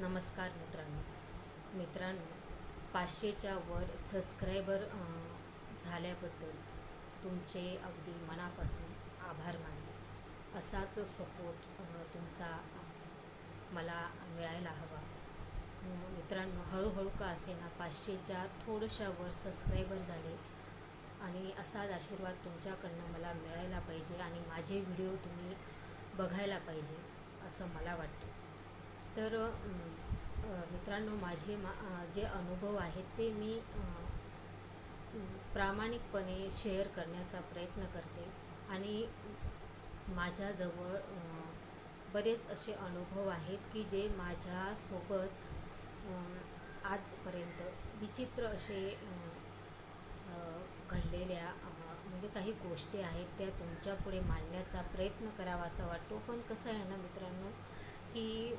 नमस्कार मित्रांनो 500च्या वर सबस्क्रायबर झाल्याबद्दल तुमचे अगदी मनापासून आभार मानते। असाच सपोर्ट तुमचा मला मिळायला हवा। मित्रांनो, हळूहळू का असेना 500च्या थोड्याशा वर सबस्क्रायबर झाले आणि असाच आशीर्वाद तुमच्याकडनं मला मिळायला पाहिजे आणि माझे व्हिडिओ तुम्ही बघायला पाहिजे असं मला वाटतं। तर मित्रांनो, माझे जे अनुभव आहेत ते मी प्रामाणिकपणे शेअर करण्याचा प्रयत्न करते आणि माझ्याजवळ बरेच असे अनुभव आहेत की जे माझ्यासोबत आजपर्यंत विचित्र असे घडलेल्या म्हणजे काही गोष्टी आहेत त्या तुमच्यापुढे मांडण्याचा प्रयत्न करावा असा वाटतो। पण कसं आहे ना मित्रांनो, की